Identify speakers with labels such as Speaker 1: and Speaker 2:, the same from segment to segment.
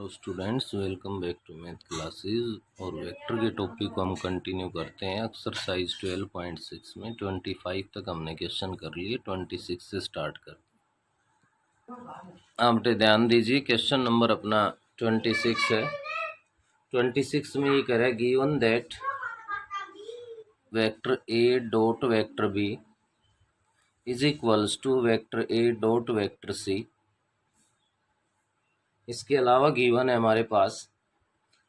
Speaker 1: Students, welcome back to math classes. और vector के topic को हम कंटिन्यू करते हैं। एक्सरसाइज 12.6 में 25 तक हमने क्वेश्चन कर लिए, 26 से स्टार्ट कर। आप ध्यान दीजिए, क्वेश्चन नंबर अपना 26 है। 26 में ये कह रहा है given that vector A dot vector B is equals to vector A dot vector C. इसके अलावा गिवन है हमारे पास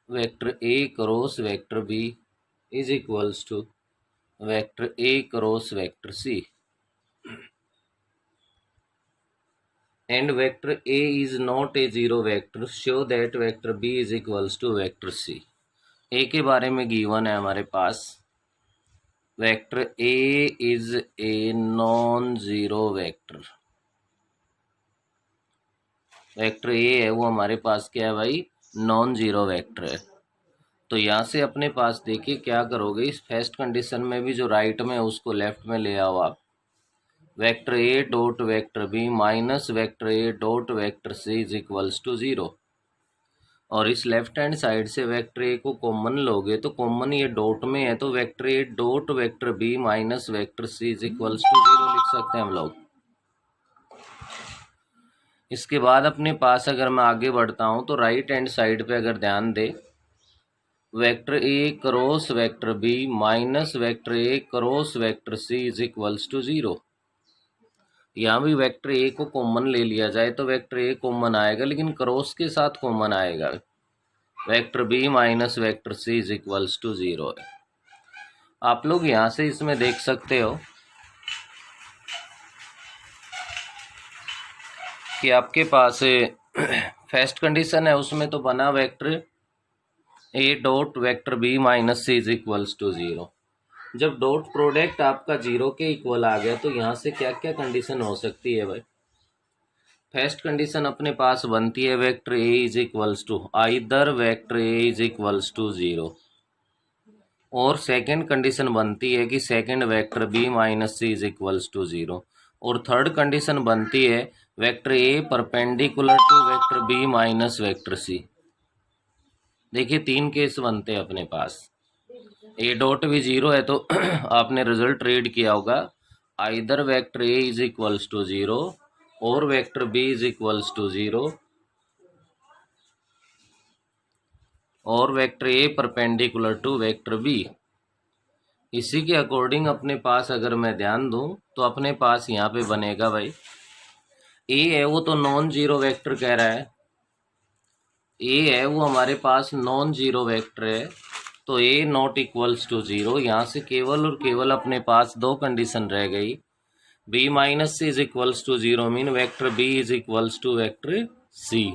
Speaker 1: vector A cross vector B is equals to vector A cross vector C, and vector A is not a zero vector, show that vector B is equals to vector C. A के बारे में given है हमारे पास vector A is a non zero vector. Vector A है वो हमारे पास क्या है भाई, नॉन जीरो वेक्टर है। तो यहाँ से अपने पास देखिए क्या करोगे, इस फर्स्ट कंडीशन में भी जो राइट में है उसको लेफ्ट में ले आओ आप। Vector A dot vector B minus vector A dot vector C is equals to zero. और इस लेफ्ट हैंड साइड से वेक्टर ए को कॉमन लोगे तो कॉमन ये डॉट में है, तो vector A dot vector B minus vector C is equals to zero लिख सकते हैं हम लोग। इसके बाद अपने पास अगर मैं आगे बढ़ता हूँ तो राइट हैंड साइड पे अगर ध्यान दे, vector A cross vector B minus vector A cross vector C is equals to zero. यहाँ भी वेक्टर ए को कॉमन ले लिया जाए तो वेक्टर ए कॉमन आएगा, लेकिन क्रॉस के साथ कॉमन आएगा। Vector B minus vector C is equals to zero है। आप लोग यहाँ से इसमें देख सकते हो कि आपके पास फर्स्ट कंडीशन है उसमें तो बना vector A dot vector B minus C is equals to zero. जब डॉट प्रोडक्ट आपका जीरो के इक्वल आ गया तो यहाँ से क्या क्या कंडीशन हो सकती है भाई। फर्स्ट कंडीशन अपने पास बनती है vector A is equals to either vector A is equals to zero, और सेकंड कंडीशन बनती है कि second vector B minus C is equals to zero, और थर्ड कंडीशन बनती है vector A perpendicular to vector B minus vector C. देखिए तीन case बनते हैं अपने पास। ए डॉट भी जीरो है तो आपने रिजल्ट रीड किया होगा, either vector A is equals to zero और vector B is equals to zero, और vector A perpendicular to vector B. इसी के अकॉर्डिंग अपने पास अगर मैं ध्यान दूं तो अपने पास यहाँ पे बनेगा भाई, ए है वो तो नॉन जीरो वेक्टर कह रहा है, ए है वो हमारे पास नॉन जीरो वेक्टर है, तो A not equals to zero. यहाँ से केवल और केवल अपने पास दो कंडीशन रह गई, B minus C is equals to zero mean vector B is equals to vector C,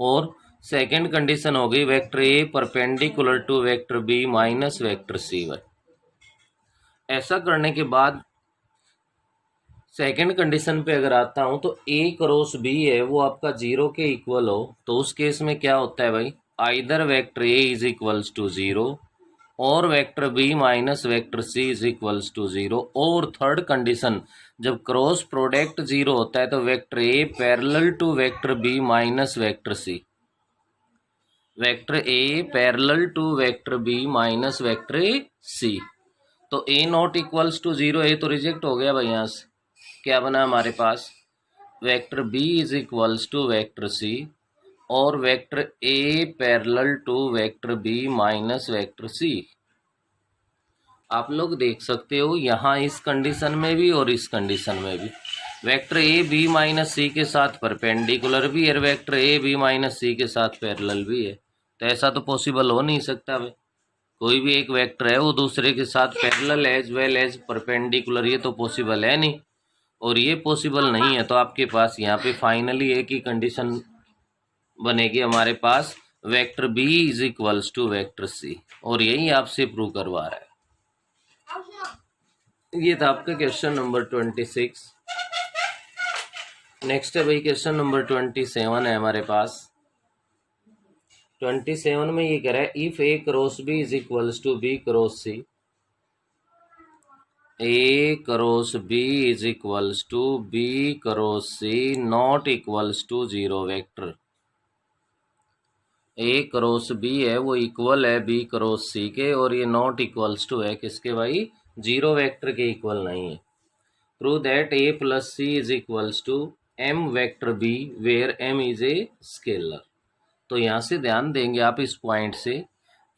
Speaker 1: और सेकेंड कंडीशन हो गई vector A perpendicular to vector B minus vector C. ऐसा करने के बाद सेकेंड कंडीशन पे अगर आता हूं तो ए क्रॉस बी है वो आपका जीरो के इक्वल हो, तो उस केस में क्या होता है भाई, either vector A is equals to zero और vector B minus vector C is equals to zero. और थर्ड कंडीशन, जब क्रॉस प्रोडक्ट जीरो होता है तो vector A parallel to vector B minus vector C, vector A parallel to vector B minus vector C. तो A not equals to zero, A तो reject हो गया भाई। यहाँ से क्या बना हमारे पास, vector B is equals to vector C और vector A parallel to vector B minus vector C. आप लोग देख सकते हो यहाँ इस कंडीशन में भी और इस कंडीशन में भी वेक्टर ए बी माइनस सी के साथ परपेंडिकुलर भी है, वेक्टर ए बी माइनस सी के साथ पैरेलल भी है। तो ऐसा तो पॉसिबल हो नहीं सकता भाई, कोई भी एक वेक्टर है वो दूसरे के साथ parallel as well as perpendicular, ये तो पॉसिबल है नहीं, और ये पॉसिबल नहीं है। तो आपके पास यहाँ पे फाइनली एक ही कंडीशन बनेगी हमारे पास, vector B is equals to vector C, और यही आपसे प्रूव करवा रहा है। ये था आपका क्वेश्चन नंबर 26। नेक्स्ट है भाई क्वेश्चन नंबर 27 है हमारे पास। 27 में ये कह रहा है if A cross B is equals to B cross C, A cross B is equals to B cross C not equals to zero vector. A cross B है वो इक्वल है बी क्रॉस सी के, और ये नॉट इक्वल्स टू है किसके भाई, zero vector के इक्वल नहीं है। Prove that A plus C is equals to M vector B where M is a scalar. तो यहाँ से ध्यान देंगे आप इस पॉइंट से,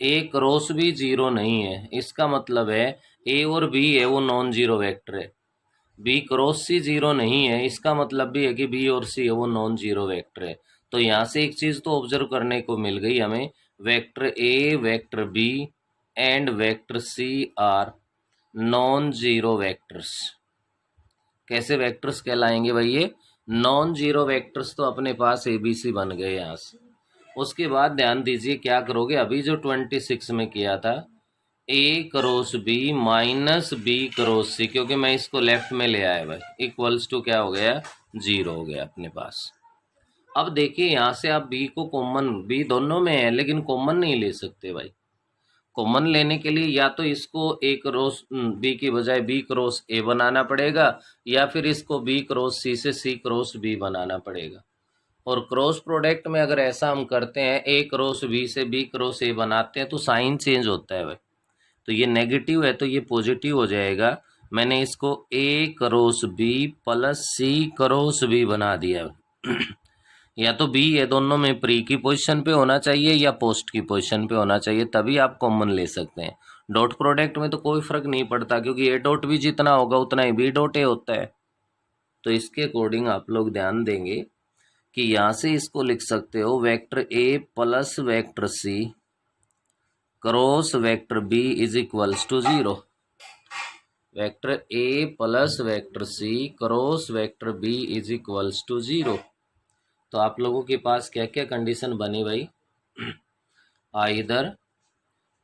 Speaker 1: ए क्रॉस बी जीरो नहीं है, इसका मतलब है ए और बी है वो नॉन जीरो वेक्टर है। बी क्रॉस सी जीरो नहीं है, इसका मतलब भी है कि बी और सी है वो नॉन जीरो वेक्टर है। तो यहाँ से एक चीज़ तो ऑब्जर्व करने को मिल गई हमें, vector A vector B and vector C are non zero vectors. कैसे वेक्टर्स कहलाएंगे भाई ये, नॉन जीरो वेक्टर्स। तो अपने पास ए बी सी बन गए यहाँ से। उसके बाद ध्यान दीजिए क्या करोगे, अभी जो 26 में किया था A cross B minus B cross C, क्योंकि मैं इसको लेफ्ट में ले आया भाई, इक्वल्स टू क्या हो गया, जीरो हो गया अपने पास। अब देखिए यहाँ से आप बी को कॉमन, बी दोनों में है लेकिन कॉमन नहीं ले सकते भाई। कॉमन लेने के लिए या तो इसको ए क्रॉस बी की बजाय बी क्रॉस ए बनाना पड़ेगा, या फिर इसको बी क्रॉस सी से सी क्रॉस बी बनाना पड़ेगा। और क्रॉस प्रोडक्ट में अगर ऐसा हम करते हैं, ए क्रॉस बी से बी क्रॉस ए बनाते हैं तो साइन चेंज होता है भाई। तो ये नेगेटिव है तो ये पॉजिटिव हो जाएगा। मैंने इसको ए cross B plus C cross B बना दिया। या तो बी है दोनों में प्री की पोजीशन पे होना चाहिए या पोस्ट की पोजीशन पे होना चाहिए, तभी आप कॉमन ले सकते हैं। डॉट प्रोडक्ट में तो कोई फर्क नहीं पड़ता, क्योंकि ए डॉट भी जितना होगा उतना ही बी डॉट ए होता है। तो इसके अकॉर्डिंग आप लोग ध्यान देंगे कि यहाँ से इसको लिख सकते हो vector A plus vector C cross vector B is equals to zero. Vector A plus vector C cross vector B is equals to zero. तो आप लोगों के पास क्या क्या कंडीशन बनी भाई, either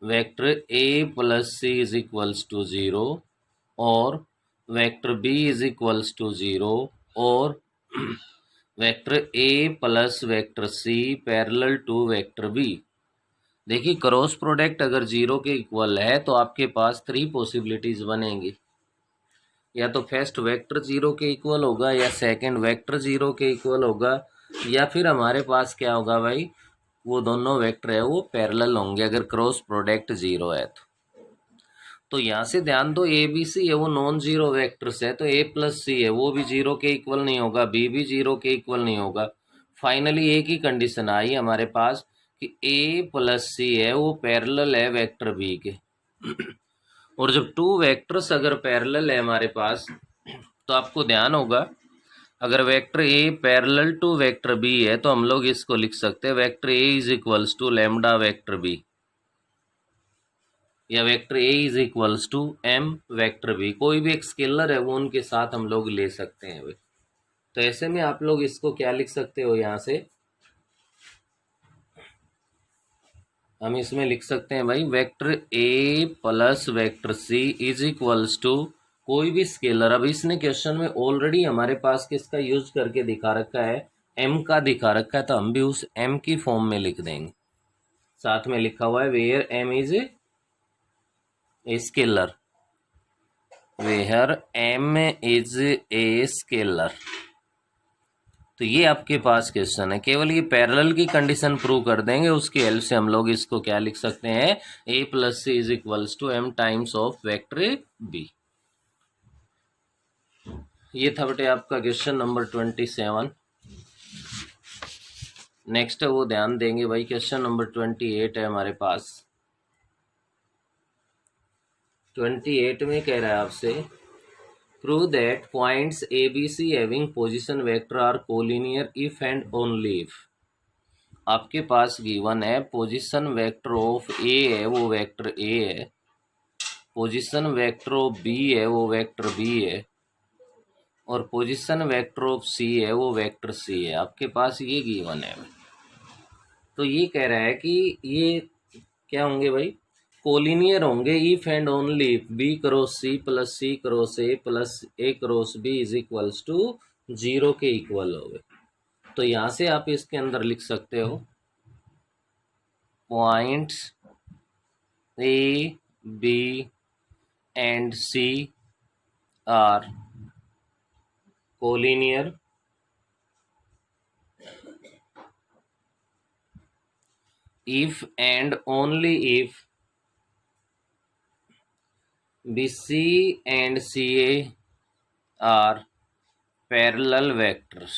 Speaker 1: vector A plus C is equals to zero, और vector B is equals to zero, और vector A plus vector C parallel to vector B. देखिए क्रॉस प्रोडक्ट अगर जीरो के इक्वल है तो आपके पास थ्री पॉसिबिलिटीज बनेंगी, या तो फर्स्ट वेक्टर जीरो के इक्वल होगा, या सेकंड वेक्टर जीरो के इक्वल होगा, या फिर हमारे पास क्या होगा भाई, वो दोनों वेक्टर है वो पैरेलल होंगे अगर क्रॉस प्रोडक्ट जीरो है तो यहाँ से ध्यान दो, ए बी सी है वो नॉन जीरो वेक्टर्स है, तो ए प्लस सी है वो भी जीरो के इक्वल नहीं होगा, बी भी जीरो के इक्वल नहीं होगा। फाइनली एक ही कंडीशन आई हमारे पास कि ए प्लस सी है वो पैरेलल है वेक्टर बी के। और जब टू वेक्टर्स अगर पैरेलल है हमारे पास, तो आपको ध्यान होगा अगर vector A parallel to vector B है तो हम लोग इसको लिख सकते हैं vector A is equals to lambda vector B, या vector A is equals to M vector B. कोई भी एक स्केलर है वो उनके साथ हम लोग ले सकते हैं भाई। तो ऐसे में आप लोग इसको क्या लिख सकते हो, यहाँ से हम इसमें लिख सकते हैं भाई vector A plus vector C is equals to कोई भी स्केलर। अब इसने क्वेश्चन में ऑलरेडी हमारे पास किसका यूज करके दिखा रखा है, एम का दिखा रखा है, तो हम भी उस एम की फॉर्म में लिख देंगे। साथ में लिखा हुआ है where M is a scalar, where M is a scalar. तो ये आपके पास क्वेश्चन है, केवल ये पैरेलल की कंडीशन प्रूव कर देंगे, उसकी हेल्प से हम लोग इसको क्या लिख सकते हैं, A plus C is equals to M times of vector B. ये था बेटे आपका क्वेश्चन नंबर 27। नेक्स्ट है वो ध्यान देंगे भाई, क्वेश्चन नंबर 28 है हमारे पास। 28 में कह रहा है आपसे prove that points A B C having position vector are collinear if and only if. आपके पास गिवन है पोजीशन वेक्टर ऑफ ए है वो वेक्टर ए है, पोजीशन वेक्टर ऑफ बी है वो वेक्टर बी है, और पोजीशन वेक्टर ऑफ सी है वो वेक्टर सी है। आपके पास ये गिवन है। तो ये कह रहा है कि ये क्या होंगे भाई, कोलिनियर होंगे if and only if B cross C plus C cross A plus A cross B is equals to zero के इक्वल हो गए। तो यहाँ से आप इसके अंदर लिख सकते हो points A B and C are if and only if BC and CA are parallel vectors।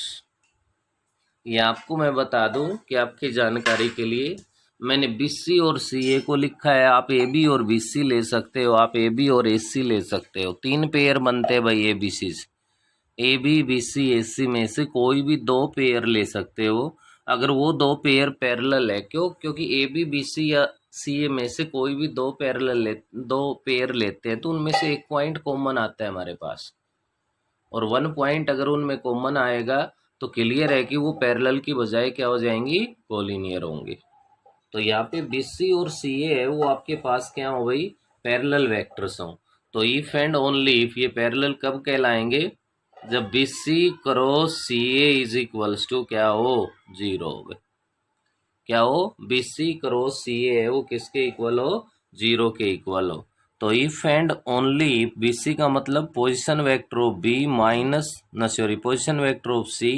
Speaker 1: ये आपको मैं बता दूं कि आपकी जानकारी के लिए मैंने BC और CA को लिखा है। आप AB और BC ले सकते हो, आप AB और AC ले सकते हो। 3 पेयर बनते हैं भाई ABC से। AB BC AC में से कोई भी 2 पेयर ले सकते हो अगर वो 2 पेयर पैरेलल है। क्यों? क्योंकि AB BC या CA में से कोई भी 2 पेयर लेते हैं तो उनमें से एक पॉइंट कॉमन आता है हमारे पास, और 1 पॉइंट अगर उनमें कॉमन आएगा तो क्लियर है कि वो पैरेलल की बजाय क्या हो जाएंगी, कोलिनियर होंगी। तो यहाँ पे BC और CA है वो आपके पास क्या हो भाई, पैरेलल वेक्टर्स हों। तो इफ एंड ओनली इफ ये पैरेलल कब कहलाएंगे, जब BC cross CA is equals to क्या हो, 0 हो। क्या हो, BC क्रॉस CA है वो किसके इक्वल हो, 0 के इक्वल हो। तो if and only if BC का मतलब position vector of B minus position vector of C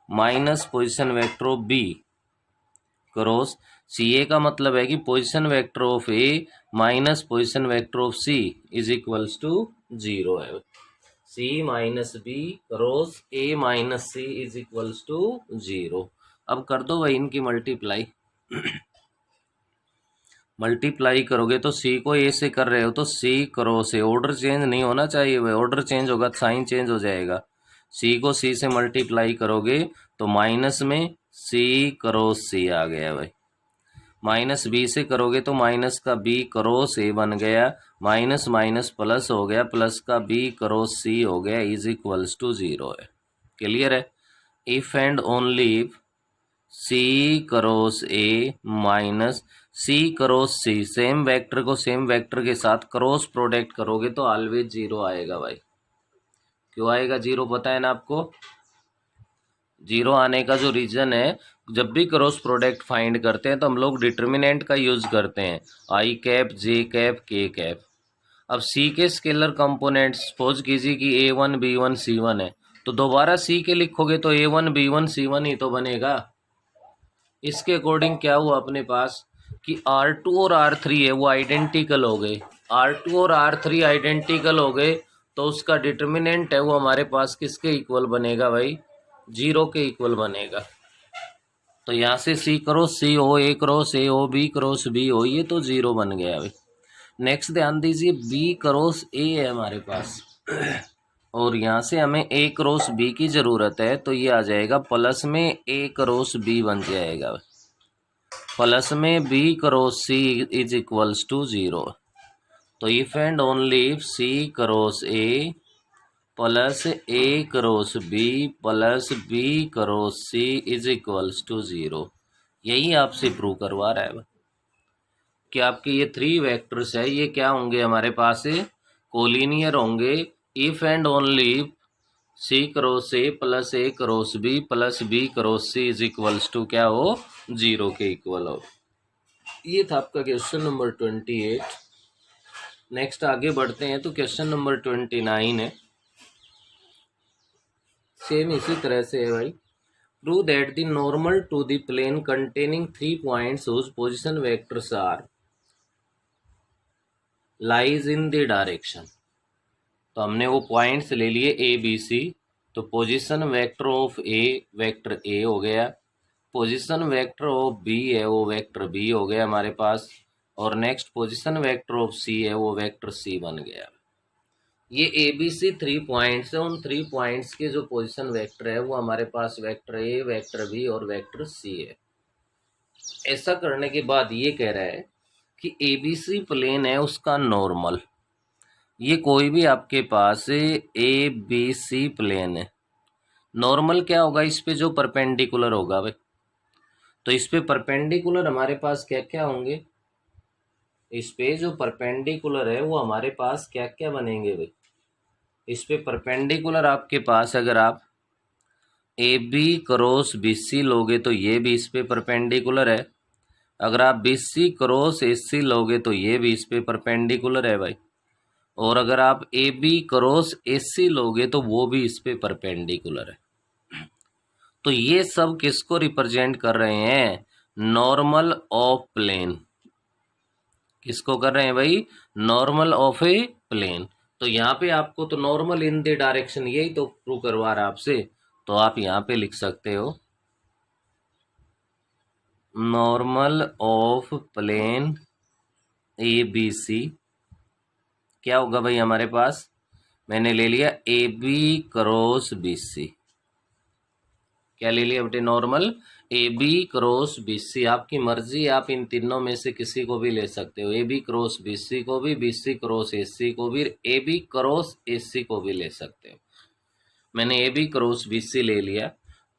Speaker 1: minus position vector of B cross CA का मतलब है कि position vector of A minus position vector of C is equals to 0 है। C minus B cross A minus C is equals to 0। अब कर दो भाई इनकी मल्टीप्लाई। मल्टीप्लाई करोगे तो C को A से कर रहे हो तो C cross A, order change नहीं होना चाहिए भाई, ऑर्डर चेंज होगा तो साइन चेंज हो जाएगा। C को C से मल्टीप्लाई करोगे तो माइनस में C क्रॉस C आ गया भाई। माइनस B से करोगे तो माइनस का B क्रॉस A बन गया, माइनस माइनस प्लस हो गया, प्लस का B क्रॉस C हो गया, इज इक्वल्स टू 0 है। क्लियर है। If and only if C cross A minus C cross C, same vector को सेम वेक्टर के साथ क्रॉस प्रोडक्ट करोगे तो ऑलवेज 0 आएगा भाई। क्यों आएगा 0 पता है ना आपको? 0 आने का जो रीज़न है, जब भी क्रॉस प्रोडक्ट फाइंड करते हैं तो हम लोग डिटर्मिनेंट का यूज़ करते हैं, I cap J cap K cap. अब C के स्केलर कंपोनेंट्स सपोज कीजिए कि A1 B1 C1 है, तो दोबारा C के लिखोगे तो A1 B1 C1 ही तो बनेगा। इसके अकॉर्डिंग क्या हुआ अपने पास कि R2 और R3 है वो आइडेंटिकल हो गए। R2 और R3 आइडेंटिकल हो गए तो उसका डिटर्मिनेंट है वो हमारे पास किसके इक्वल बनेगा भाई, 0 के इक्वल बनेगा। तो यहाँ से C क्रॉस C हो, A क्रॉस A हो, B क्रॉस B हो, ये तो 0 बन गया भाई। नेक्स्ट ध्यान दीजिए B क्रॉस A है हमारे पास और यहाँ से हमें A क्रॉस B की ज़रूरत है, तो ये आ जाएगा प्लस में A क्रॉस B बन जाएगा, प्लस में B cross C is equals to 0। तो if and only if C cross A plus A cross B plus B cross C is equals to 0। यही आपसे प्रूव करवा रहा है कि आपके ये 3 वेक्टर्स है ये क्या होंगे हमारे पास, कोलिनियर होंगे if and only C cross A plus A cross B plus B cross C is equals to क्या हो, 0 के इक्वल हो। ये था आपका क्वेश्चन नंबर 28। नेक्स्ट आगे बढ़ते हैं तो क्वेश्चन नंबर 29 है, सेम इसी तरह से है भाई। Prove that the normal to the plane containing 3 points whose position vectors are lies in the direction. तो हमने वो पॉइंट्स ले लिए A B C, तो position vector of A vector A हो गया, पोजीशन वेक्टर ऑफ B है वो वेक्टर B हो गया हमारे पास, और next position vector of C है वो वेक्टर C बन गया। ये ABC 3 पॉइंट्स है, उन 3 पॉइंट्स के जो पोजीशन वेक्टर है वो हमारे पास वेक्टर A वेक्टर B और वेक्टर C है। ऐसा करने के बाद ये कह रहा है कि ABC प्लेन है उसका नॉर्मल, ये कोई भी आपके पास ABC प्लेन है, नॉर्मल क्या होगा, इस पे जो परपेंडिकुलर होगा भाई। तो इस पे परपेंडिकुलर हमारे पास क्या क्या होंगे, इस पे जो परपेंडिकुलर है वो हमारे पास क्या क्या बनेंगे भाई। इस पे परपेंडिकुलर आपके पास अगर आप AB क्रॉस BC लोगे तो ये भी इस पे परपेंडिकुलर है, अगर आप BC क्रॉस AC लोगे तो ये भी इस पे परपेंडिकुलर है भाई, और अगर आप AB क्रॉस AC लोगे तो वो भी इस पे परपेंडिकुलर है। तो ये सब किसको रिप्रेजेंट कर रहे हैं, नॉर्मल ऑफ प्लेन। किसको कर रहे हैं भाई? Normal of a plane. तो यहाँ पे आपको तो नॉर्मल इन द डायरेक्शन यही तो प्रूव करवा रहा है आपसे, तो आप यहाँ पे लिख सकते हो normal of plane A B C. क्या होगा भाई हमारे पास? मैंने ले लिया A B cross B C. क्या ले लिया बेटे? Normal A B cross B C. आपकी मर्जी, आप इन तीनों में से किसी को भी ले सकते हो। A B cross B C को भी, बी सी क्रॉस ए सी को भी, ए बी क्रॉस ए सी को भी ले सकते हो। मैंने A B cross B C ले लिया।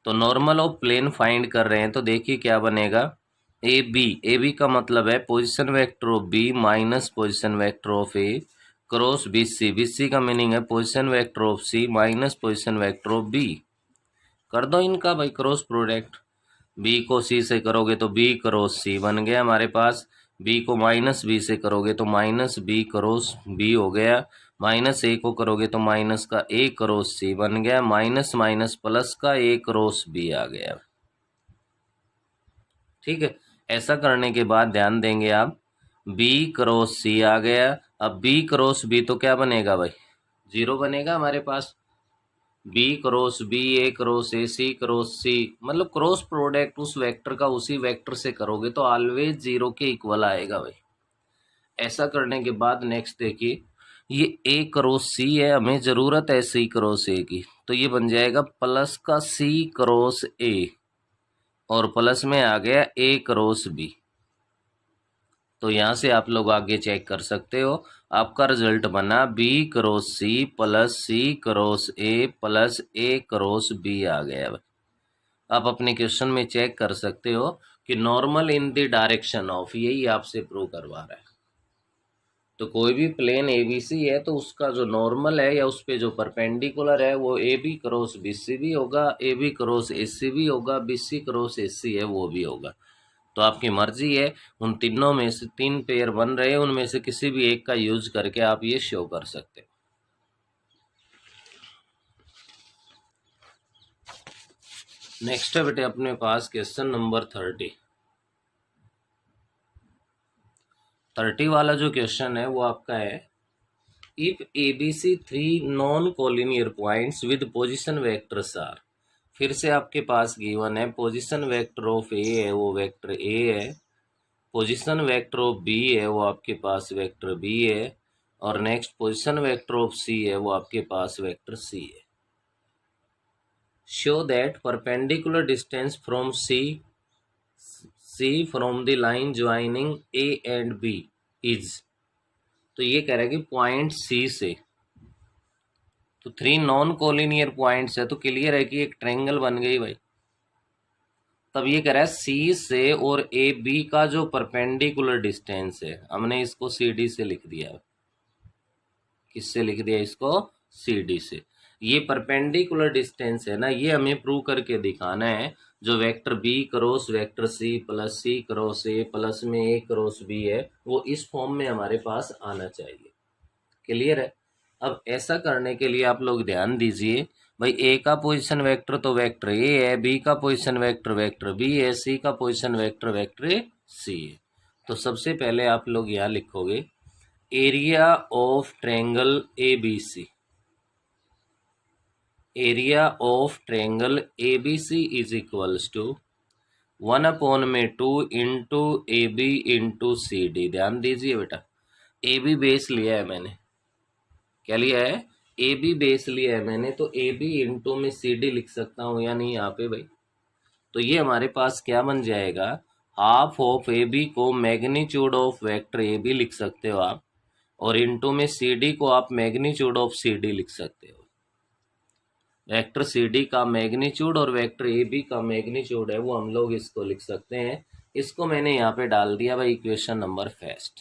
Speaker 1: तो नॉर्मल ऑफ प्लेन फाइंड कर रहे हैं, तो देखिए क्या बनेगा। ए बी का मतलब है position vector of B minus position vector of A cross B C का मीनिंग है position vector of C minus position vector of B. कर दो इनका भाई क्रॉस प्रोडक्ट। बी को सी से करोगे तो बी क्रॉस सी बन गया हमारे पास। बी को माइनस बी से करोगे तो माइनस बी क्रॉस बी हो गया। माइनस ए को करोगे तो माइनस का ए क्रॉस सी बन गया। माइनस माइनस प्लस का ए क्रॉस बी आ गया। ठीक है, ऐसा करने के बाद ध्यान देंगे आप, बी क्रॉस सी आ गया। अब बी क्रॉस बी तो क्या बनेगा भाई? जीरो बनेगा हमारे पास। B cross B, A cross A, C cross C, मतलब क्रॉस प्रोडक्ट उस वेक्टर का उसी वेक्टर से करोगे तो ऑलवेज जीरो के इक्वल आएगा भाई। ऐसा करने के बाद नेक्स्ट देखिए, ये ए क्रॉस सी है, हमें ज़रूरत है सी क्रॉस ए की, तो ये बन जाएगा प्लस का सी क्रॉस ए और प्लस में आ गया ए क्रॉस बी। तो यहाँ से आप लोग आगे चेक कर सकते हो, आपका रिजल्ट बना B cross C plus C cross A plus A cross B आ गया। आप अपने क्वेश्चन में चेक कर सकते हो कि normal in the direction of, यही आपसे प्रूव करवा रहा है। तो कोई भी प्लेन ए बी सी है तो उसका जो नॉर्मल है या उस पर जो परपेंडिकुलर है वो A B cross B C भी होगा, ए बी क्रॉस ए सी भी होगा, बी सी क्रॉस ए सी है वो भी होगा। तो आपकी मर्जी है, उन तीनों में से तीन पेयर बन रहे हैं, उनमें से किसी भी एक का यूज करके आप ये शो कर सकते हो। नेक्स्ट है बेटे अपने पास क्वेश्चन नंबर 30 वाला जो क्वेश्चन है वो आपका है, if A B C three non collinear points with position vectors are. फिर से आपके पास गिवन है पोजिशन वेक्टर ऑफ ए है वो वेक्टर ए है, पोजीशन वेक्टर ऑफ बी है वो आपके पास वेक्टर बी है, और next position vector of C है वो आपके पास वेक्टर सी है। Show that perpendicular distance from C from the line joining A and B is. तो ये कह रहा है कि पॉइंट सी से, तो थ्री नॉन कोलिनियर पॉइंट्स है तो क्लियर है कि एक ट्रायंगल बन गई भाई। तब ये कह रहा है सी से और ए बी का जो परपेंडिकुलर डिस्टेंस है, हमने इसको सी डी से लिख दिया। किससे लिख दिया इसको? सी डी से। ये परपेंडिकुलर डिस्टेंस है ना, ये हमें प्रूव करके दिखाना है। जो vector B cross vector C plus C cross A plus में ए क्रॉस बी है वो इस फॉर्म में हमारे पास आना चाहिए। क्लियर है? अब ऐसा करने के लिए आप लोग ध्यान दीजिए भाई, ए का पोजीशन वेक्टर तो वेक्टर ए है, बी का पोजीशन वेक्टर वेक्टर बी है, सी का पोजीशन वेक्टर वेक्टर सी है। तो सबसे पहले आप लोग यहाँ लिखोगे area of triangle A B C. Area of triangle A B C is equals to 1/2 into A B into C D. ध्यान दीजिए बेटा, ए बी बेस लिया है मैंने। क्या लिया है? ए बी बेस लिया है मैंने, तो ए बी इंटू में सी डी लिख सकता हूँ या नहीं यहाँ पे भाई? तो ये हमारे पास क्या बन जाएगा, हाफ ऑफ ए बी को magnitude of vector A B लिख सकते हो आप, और इंटू में सी डी को आप मैग्नीट्यूड ऑफ सी डी लिख सकते हो। वेक्टर सी डी का मैग्नीट्यूड और वेक्टर ए बी का मैग्नीट्यूड है वो हम लोग इसको लिख सकते हैं। इसको मैंने यहाँ पे डाल दिया भाई इक्वेशन नंबर फर्स्ट।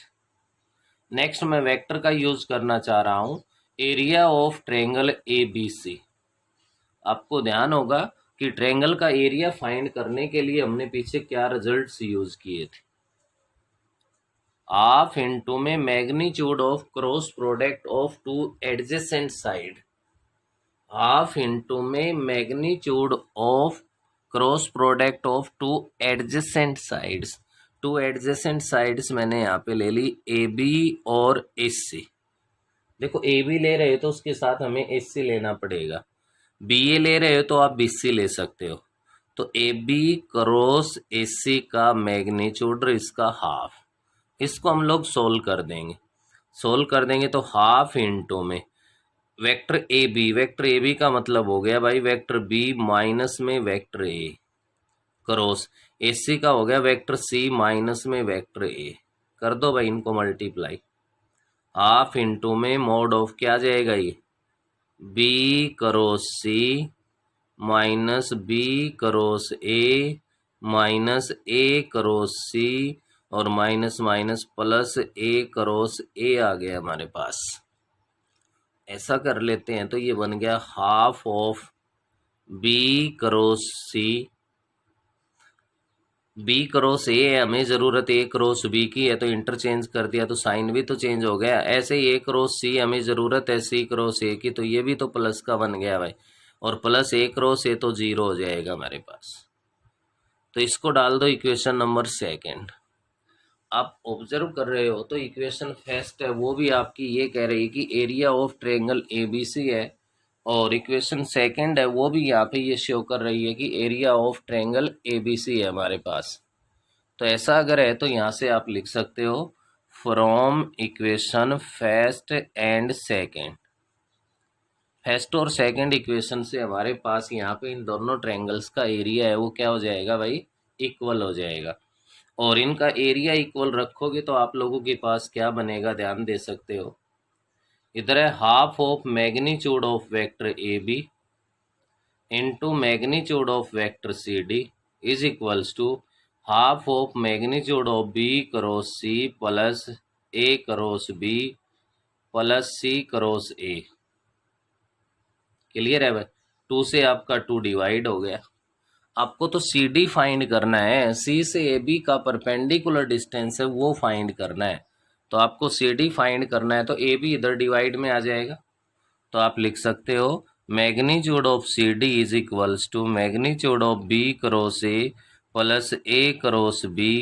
Speaker 1: नेक्स्ट मैं वेक्टर का यूज करना चाह रहा हूँ area of triangle A B C. आपको ध्यान होगा कि ट्रायंगल का एरिया फाइंड करने के लिए हमने पीछे क्या रिजल्ट्स यूज किए थे। हाफ इंटू में magnitude of cross product of two adjacent side, half into में magnitude of cross product of two adjacent sides. Two adjacent sides मैंने यहाँ पे ले ली ए बी और एस सी। देखो ए बी ले रहे हो तो उसके साथ हमें एस सी लेना पड़ेगा, बी ए ले रहे हो तो आप बी सी ले सकते हो। तो ए बी क्रॉस ए सी का मैग्नीट्यूड इसका हाफ, इसको हम लोग सोल्व कर देंगे। सोल्व कर देंगे तो हाफ इंटू में वेक्टर ए बी का मतलब हो गया भाई वेक्टर बी माइनस में vector A cross A C का हो गया वेक्टर सी माइनस में वेक्टर ए। कर दो भाई इनको मल्टीप्लाई, हाफ इंटू में मोड ऑफ क्या जाएगा ये B cross C minus B cross A minus A cross C और minus minus plus A cross A आ गया हमारे पास। ऐसा कर लेते हैं तो ये बन गया half of B cross C, B cross A है, हमें ज़रूरत ए क्रॉस बी की है तो इंटरचेंज कर दिया तो साइन भी तो चेंज हो गया। ऐसे ही ए क्रॉस सी हमें ज़रूरत है सी क्रॉस ए की तो ये भी तो प्लस का बन गया भाई, और प्लस ए क्रॉस ए तो जीरो हो जाएगा हमारे पास। तो इसको डाल दो इक्वेशन नंबर सेकंड। आप ऑब्जर्व कर रहे हो तो इक्वेशन फर्स्ट है वो भी आपकी ये कह रही है कि एरिया ऑफ ट्रायंगल एबीसी है, और इक्वेशन सेकंड है वो भी यहाँ पे ये शो कर रही है कि एरिया ऑफ ट्रायंगल एबीसी है हमारे पास। तो ऐसा अगर है तो यहाँ से आप लिख सकते हो from equation first and second. First और सेकंड इक्वेशन से हमारे पास यहाँ पे इन दोनों ट्रायंगल्स का एरिया है वो क्या हो जाएगा भाई, इक्वल हो जाएगा। और इनका एरिया इक्वल रखोगे तो आप लोगों के पास क्या बनेगा, ध्यान दे सकते हो। इधर है half of magnitude of vector A B into magnitude of vector C D is equals to half of magnitude of B cross C plus A cross B plus C cross A. Clear है भाई, 2 से आपका 2 divide हो गया। आपको तो C D find करना है, सी से ए बी का परपेंडिकुलर डिस्टेंस है वो फाइंड करना है। तो आपको सी डी फाइंड करना है तो ए बी इधर डिवाइड में आ जाएगा। तो आप लिख सकते हो magnitude of C D is equals to magnitude of B cross A plus A cross B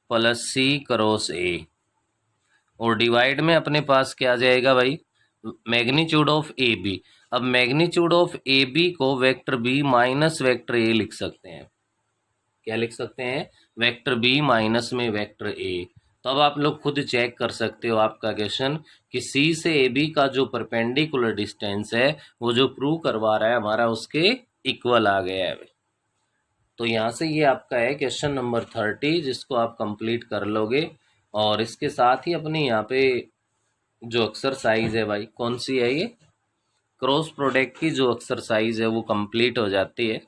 Speaker 1: plus C cross A, और डिवाइड में अपने पास क्या आ जाएगा भाई, मैग्नीट्यूड ऑफ ए बी। अब मैग्नीट्यूड ऑफ ए बी को vector B minus vector A लिख सकते हैं। क्या लिख सकते हैं, वेक्टर बी माइनस में वेक्टर ए। तो अब आप लोग खुद चेक कर सकते हो आपका क्वेश्चन कि सी से ए बी का जो परपेंडिकुलर डिस्टेंस है वो जो प्रूव करवा रहा है हमारा उसके इक्वल आ गया है। तो यहाँ से ये आपका है क्वेश्चन नंबर 30 जिसको आप कंप्लीट कर लोगे। और इसके साथ ही अपनी यहाँ पे जो एक्सरसाइज है भाई कौन सी है, ये क्रॉस प्रोडक्ट की जो एक्सरसाइज है वो कंप्लीट हो जाती है।